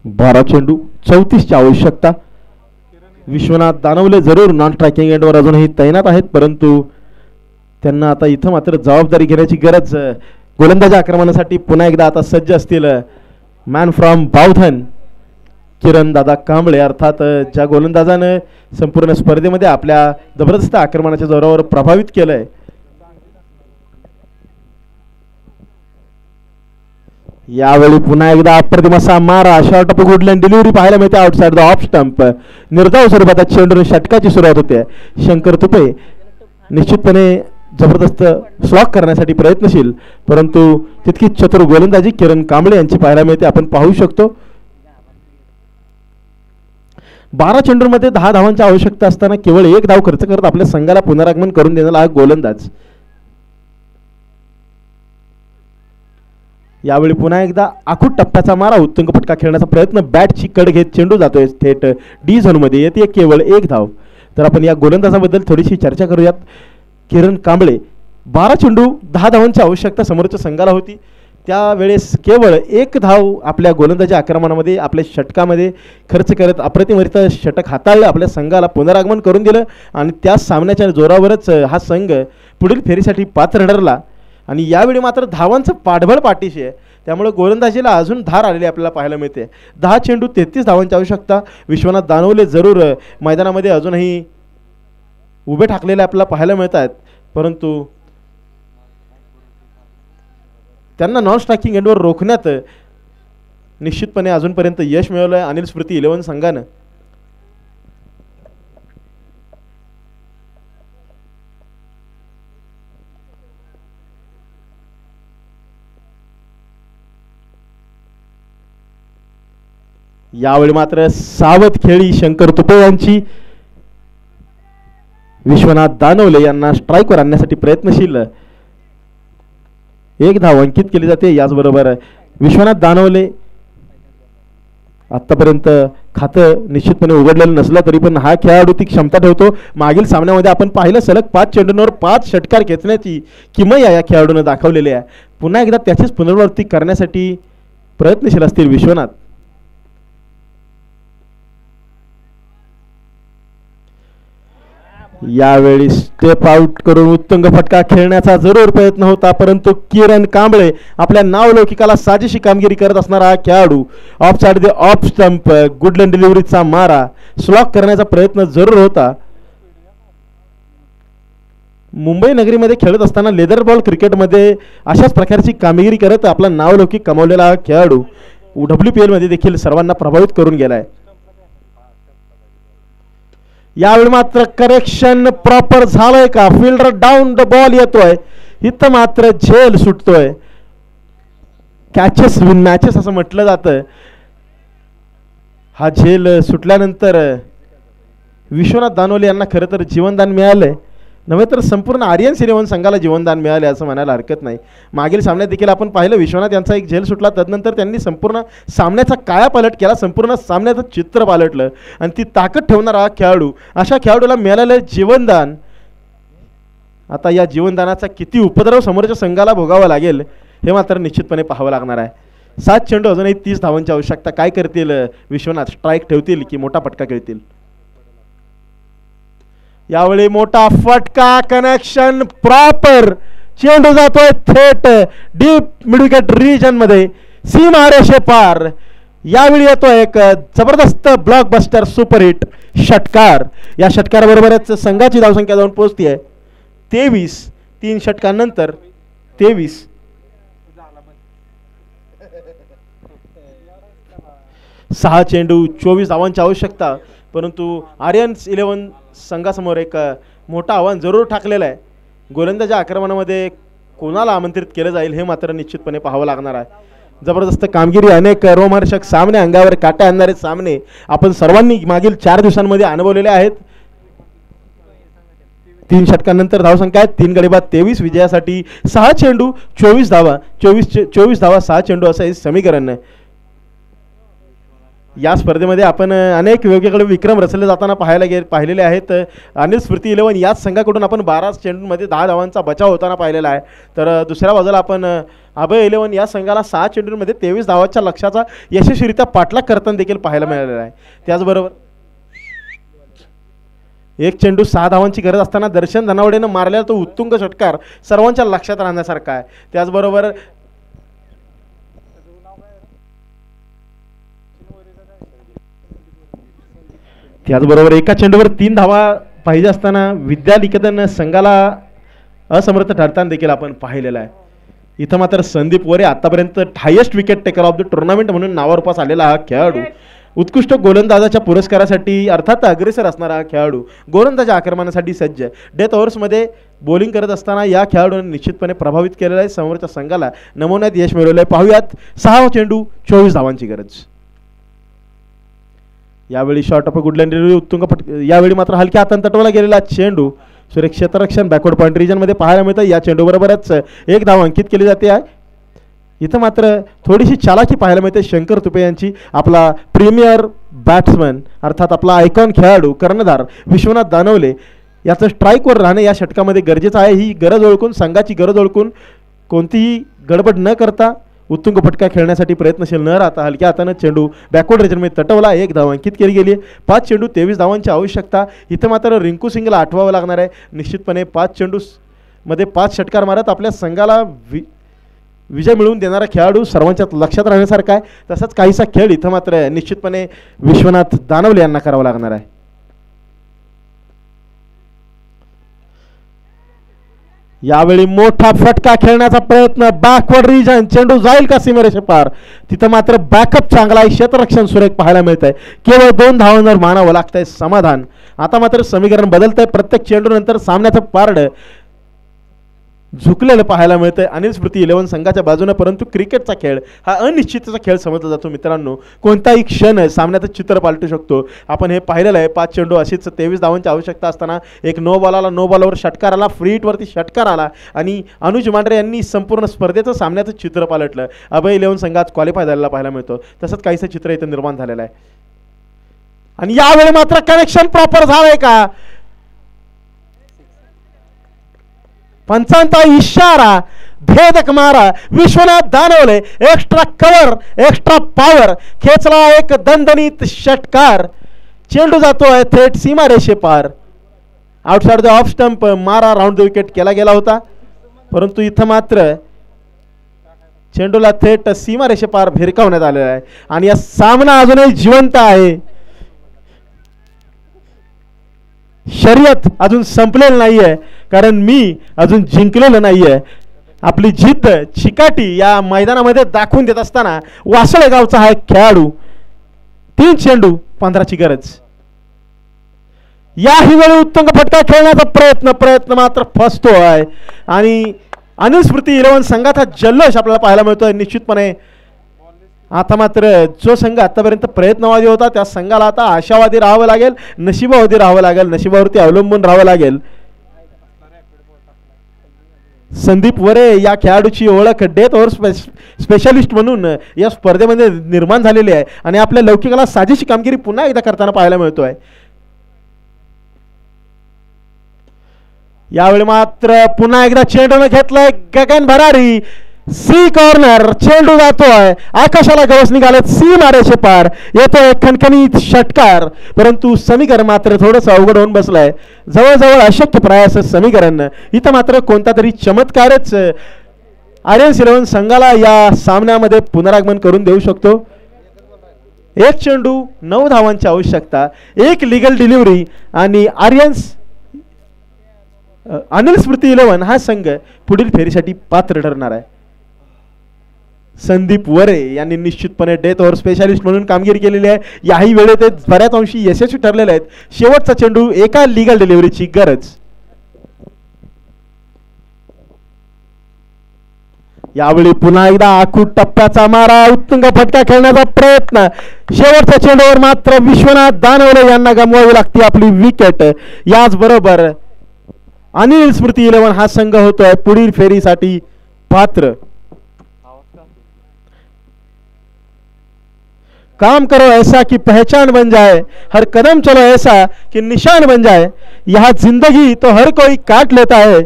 बारा चेंडू 34 ची आवश्यकता. विश्वनाथ दानवले जरूर नॉन स्ट्रायकिंग एंडवर अजूनही तैनात आहेत, परंतु त्यांना आता इथं मात्र जबाबदारी घेण्याची गरज. गोलंदाजी आक्रमणासाठी पुन्हा एकदा आता सज्ज असतील मॅन फ्रॉम बावधन किरण दादा कांबळे. अर्थात ज्या गोलंदाजानं संपूर्ण स्पर्धेमध्ये आपल्या जबरदस्त आक्रमणाच्या जोरावर प्रभावित केलंय. यावेळी पुन्हा एकदा अप्रतिम असा मारा, शॉर्ट ऑफ गुडलँड डिलिव्हरी पाहायला मिळते आउटसाइड द ऑफ स्टंप. निर्धाव स्वरूपात चेंडूने षटकाची सुरुवात होते. शंकर तुपे निश्चितपणे जबरदस्त स्लॉक करण्यासाठी प्रयत्नशील, परंतु तितकी चतुर गोलंदाजी किरण कांबळे यांची पाहायला मिळते. आपण पाहू शकतो 12 चेंडूंमध्ये 10 धावांची आवश्यकता असताना केवळ 1 धाव खर्च करत आपल्या संघाला पुनरागमन करून देणारा हा गोलंदाज. यावेळी पुन्हा एकदा आखूट टप्प्याचा मारा, उत्तुंग फटका खेळण्याचा प्रयत्न. बॅटची कड घेत चेंडू जातोय थेट डी झोनमध्ये, येते केवळ 1 धाव. तर आपण या गोलंदाजाबद्दल थोडीशी चर्चा करूयात. किरण कांबळे 12 चेंडू 10 धावांची आवश्यकता समोरच्या संघाला होती. त्यावेळेस केवळ 1 धाव आपल्या गोलंदाजी आक्रमणामध्ये, आपल्या षटकामध्ये खर्च करत अप्रतिमरित्या षटक हाताळलं, आपल्या संघाला पुनरागमन करून दिलं आणि त्या सामन्याच्या जोरावरच हा संघ पुढील फेरीसाठी पात्र ठरला. आणि यावेळी मात्र धावांचं पाठबळ पाठीशी आहे, त्यामुळे गोलंदाजीला अजून धार आलेली आपल्याला पाहायला मिळते. 10 चेंडू 33 धावांची आवश्यकता. विश्वनाथ दानवले जरूर मैदानामध्ये अजूनही उभे ठाकलेले आपल्याला पाहायला मिळत आहेत, परंतु त्यांना नॉन स्ट्रायकिंग एंडवर रोखण्यात निश्चितपणे अजूनपर्यंत यश मिळवलं आहे अनिल स्मृती 11 संघानं. यावेळी मात्र सावध खेळी शंकर तुपे यांची. विश्वनाथ दानवले यांना स्ट्राईकवर आणण्यासाठी प्रयत्नशील. एक धाव अंकित केली जाते. याचबरोबर विश्वनाथ दानवले आतापर्यंत खातं निश्चितपणे उघडलेलं नसलं तरी पण हा खेळाडू ती क्षमता ठेवतो. मागील सामन्यामध्ये आपण पाहिलं सलग 5 चेंडूंवर 5 षटकार खेचण्याची किमया या खेळाडूने दाखवलेली आहे. पुन्हा एकदा त्याचीच पुनरावृत्ती करण्यासाठी प्रयत्नशील असतील विश्वनाथ. यावेळी स्टेप आउट करून उत्तुंग फटका खेळण्याचा जरूर प्रयत्न होता, परंतु किरण कांबळे आपल्या नावलौकिकाला साजेशी कामगिरी करत असणारा हा खेळाडू off side the off stump good length डिलिव्हरीचा मारा स्लॉक करण्याचा प्रयत्न जरूर होता. मुंबई नगरीमध्ये खेळत असताना लेदर बॉल क्रिकेटमध्ये अशाच प्रकारची कामगिरी करत आपला नावलौकिक कमावलेला हा खेळाडू WPL मध्ये देखील सर्वांना प्रभावित करून गेलाय. यावेळी मात्र करेक्शन प्रॉपर झालंय का? फिल्डर डाऊन द बॉल येतोय, इथं मात्र झेल सुटतोय. कॅचेस विन मॅचेस असं म्हटलं जातं. हा झेल सुटल्यानंतर विश्वनाथ दानवले यांना खरं तर जीवनदान मिळालंय, नव्हे तर संपूर्ण आर्यन्स इलेव्हन संघाला जीवनदान मिळाले असं म्हणायला हरकत नाही. मागील सामन्यात देखील आपण पाहिलं विश्वनाथ यांचा एक झेल सुटला, तदनंतर त्यांनी संपूर्ण सामन्याचा कायापालट केला, संपूर्ण सामन्याचं चित्र पालटलं आणि ती ताकद ठेवणारा खेळाडू, अशा खेळाडूला मिळालेलं जीवनदान, आता या जीवनदानाचा किती उपद्रव समोरच्या संघाला भोगावा लागेल हे मात्र निश्चितपणे पाहावं लागणार आहे. 7 चेंडू अजूनही 30 धावांची आवश्यकता. काय करतील विश्वनाथ? स्ट्राईक ठेवतील की मोठा फटका खेळतील? यावेळी मोठा फटका, कनेक्शन प्रॉपर, चेंडू जातोय थेट डीप मिडविकेट रिजन मध्ये, सीमारेषे पार. यावेळी येतोय एक जबरदस्त ब्लॉकबस्टर सुपरहिट षटकार. या षटकाराबरोबरच संघाची धावसंख्या जाऊन पोहोचती आहे 23. 3 षटकांनंतर 23. 6 चेंडू 24 धावांची आवश्यकता, परंतु आर्यन्स इलेव्हन संघासमोर एक मोठं आव्हान जरूर ठाकलेलं आहे. गोलंदाजी आक्रमणामध्ये कोणाला आमंत्रित केलं जाईल हे मात्र निश्चितपणे पाहावं लागणार आहे. जबरदस्त कामगिरी, अनेक रोमहर्षक सामने, अंगावर काटे आणणारे सामने आपण सर्वांनी मागील 4 दिवसांमध्ये अनुभवलेले आहेत. 3 षटकांनंतर धावसंख्या आहे 3 गडी बाद 23. विजयासाठी 6 चेंडू 24 धावा, 24 धावा 6 चेंडू असं हे समीकरण आहे. या स्पर्धेमध्ये आपण अनेक वेगवेगळे विक्रम रचले जाताना पाहिलेले आहेत. अनिल स्मृती इलेव्हन याच संघाकडून आपण 12 चेंडूंमध्ये 10 धावांचा बचाव होताना पाहिलेला आहे. तर दुसऱ्या बाजूला आपण अभय इलेव्हन या संघाला 6 चेंडूंमध्ये 23 धावांच्या लक्ष्याचा यशस्वीरित्या पाठलाग करताना देखील पाहायला मिळालेला आहे. त्याचबरोबर 1 चेंडू 6 धावांची गरज असताना दर्शन धनावडेनं मारलेला तो उत्तुंग षटकार सर्वांच्या लक्षात राहण्यासारखा आहे. त्याचबरोबर एका चेंडूवर 3 धावा पाहिजे असताना विद्यानिकेतन संघाला असमर्थ ठरताना देखील आपण पाहिलेलं आहे. इथं मात्र संदीप वरे आतापर्यंत highest wicket taker of the tournament म्हणून नावारूपास आलेला हा खेळाडू, उत्कृष्ट गोलंदाजाच्या पुरस्कारासाठी अर्थात अग्रेसर असणारा हा खेळाडू, गोलंदाजी आक्रमणासाठी सज्ज, डेथ ओव्हर्समध्ये बॉलिंग करत असताना या खेळाडूने निश्चितपणे प्रभावित केलेला आहे, समोरच्या संघाला नमवण्यात यश मिळवलं आहे. पाहूयात 6 चेंडू 24 धावांची गरज. यावेळी शॉर्ट ऑफ गुडलँड उत्तुंग यावेळी मात्र हलक्या हाताने तटवला गेलेला चेंडू सुरेख क्षेत्ररक्षण बॅकवर्ड पॉईंट रिजनमध्ये पाहायला मिळतं. या चेंडूबरोबरच 1 धाव अंकित केली जाते आहे. इथं मात्र थोडीशी चालाकी पाहायला मिळते शंकर तुपे यांची. आपला प्रीमियर बॅट्समन अर्थात आपला आयकॉन खेळाडू कर्णधार विश्वनाथ दानवले याचं स्ट्राईकवर राहणं या षटकामध्ये गरजेचं आहे. ही गरज ओळखून, संघाची गरज ओळखून कोणतीही गडबड न करता उत्तुंग फटका खेळण्यासाठी प्रयत्नशील न राहता हलक्या हातानं चेंडू बॅकवर्ड रिजनमध्ये तटवला. 1 धाव अंकित केली गेली आहे. 5 चेंडू 23 धावांची आवश्यकता. इथं मात्र रिंकू सिंगला आठवावं लागणार आहे. निश्चितपणे 5 चेंडूमध्ये 5 षटकार मारत आपल्या संघाला विजय मिळवून देणारा खेळाडू सर्वांच्या लक्षात राहण्यासारखा आहे. तसाच काहीसा खेळ इथं मात्र निश्चितपणे विश्वनाथ दानवले यांना करावा लागणार आहे. यावेळी मोठा फटका खेळण्याचा प्रयत्न, बॅकवर्ड रिजन, चेंडू जाईल का सीमेरेषे पार? तिथं मात्र बॅकअप चांगला आहे, क्षेत्ररक्षण सुरेख पाहायला मिळत आहे. केवळ 2 धावांवर मानावं लागतंय समाधान. आता मात्र समीकरण बदलतंय. प्रत्येक चेंडू नंतर सामन्याचं पारड झुकलेलं पाहायला मिळतंय अनिल स्मृती 11 संघाच्या बाजूने. परंतु क्रिकेटचा खेळ हा अनिश्चिततेचा खेळ समजला जातो मित्रांनो. कोणताही क्षण सामन्याचं चित्र पालटू शकतो. आपण हे पाहिलेलं आहे. 5 चेंडू अशीच 23 धावांची आवश्यकता असताना एक नो बॉलवर षटकार आला, फ्री हिटवरती षटकार आला आणि अनुज मांढरे यांनी संपूर्ण स्पर्धेचं सामन्याचं चित्र पालटलं. अभय 11 संघात क्वालिफाय झालेला पाहायला मिळतो. तसंच काहीसं चित्र इथं निर्माण झालेलं आहे. आणि यावेळी मात्र कनेक्शन प्रॉपर झालंय का? पंचांचा इशारा, भेदक मारा, Vishwanath Danawale, extra cover, extra power, खेचला एक दणदणीत षटकार. चेंडू जातोय थेट सीमारेषे पार. आउटसाइड द ऑफ स्टंप मारा राऊंड द विकेट केला गेला होता. परंतु इथं मात्र चेंडूला थेट सीमारेषे पार भिरकावण्यात आलेला आहे आणि या सामना अजूनही जिवंत आहे. शर्यत अजून संपलेलं नाहीये, कारण मी अजून जिंकलेलं नाहीये. आपली जिद्द चिकाटी या मैदानामध्ये दाखवून देत असताना वासळे गावचा हा एक खेळाडू. 3 चेंडू 15ची गरज. याही वेळी उत्तुंग फटका खेळण्याचा प्रयत्न मात्र फसतो आहे आणि अनिल स्मृती 11 संघात हा जल्लोष आपल्याला पाहायला मिळतोय. निश्चितपणे आता मात्र जो संघ आतापर्यंत प्रयत्नवादी होता त्या संघाला आता आशावादी राहावं लागेल, नशिबावादी राहावं लागेल, नशिबावरती अवलंबून राहावं लागेल. संदीप वरे या खेळाडूची ओळख डेथ ओव्हर स्पेशलिस्ट म्हणून या स्पर्धेमध्ये निर्माण झालेली आहे आणि आपल्या लौकिकाला साजेशी कामगिरी पुन्हा एकदा करताना पाहायला मिळतोय. यावेळी मात्र पुन्हा एकदा चेंडूने घेतलाय गगन भरारी. सी कॉर्नर, चेंडू जातोय आकाशाला गवस निघालत सीमारेषे पार. येतोय खणखणीत षटकार. परंतु समीकरण मात्र थोडंसं अवघड होऊन बसलंय. जवळजवळ अशक्य प्रायास समीकरण. इथं मात्र कोणता तरी चमत्कारच आर्यन्स 11 संघाला या सामन्यामध्ये पुनरागमन करून देऊ शकतो. 1 चेंडू 9 धावांची आवश्यकता, 1 लिगल डिलिव्हरी आणि अनिल स्मृती 11 हा संघ पुढील फेरीसाठी पात्र ठरणार आहे. संदीप वरे यांनी निश्चितपणे डेथ ओव्हर स्पेशालिस्ट म्हणून कामगिरी केलेली आहे. याही वेळेत ते बऱ्याच अंशी यशस्वी ठरलेले आहेत. शेवटचा चेंडू 1 लिगल डिलिव्हरीची गरज. यावेळी पुन्हा एकदा आखूड टप्प्याचा मारा, उत्तुंग फटका खेळण्याचा प्रयत्न. शेवटच्या चेंडूवर मात्र विश्वनाथ दानवले यांना गमवावी लागते आपली विकेट. याचबरोबर अनिल स्मृती 11 हा संघ होतोय पुढील फेरीसाठी पात्र. काम करो ऐसा कि पहचान बन जाए, हर कदम चलो ऐसा कि निशान बन जाए. यह जिंदगी तो हर कोई काट लेता है,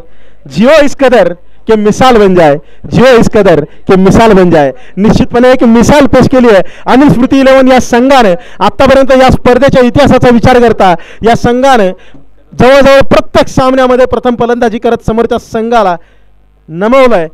जियो इस कदर कि मिसाल बन जाए, जियो इस कदर कि मिसाल बन जाए. निश्चितपणे एक मिसाल पेश केली आहे अनिल स्मृती 11 या संघाने. आतापर्यंत या स्पर्धेच्या इतिहासाचा विचार करता या संघाने जवळजवळ प्रत्येक सामन्यामध्ये प्रथम फलंदाजी करत समोरच्या संघाला नमवलंय.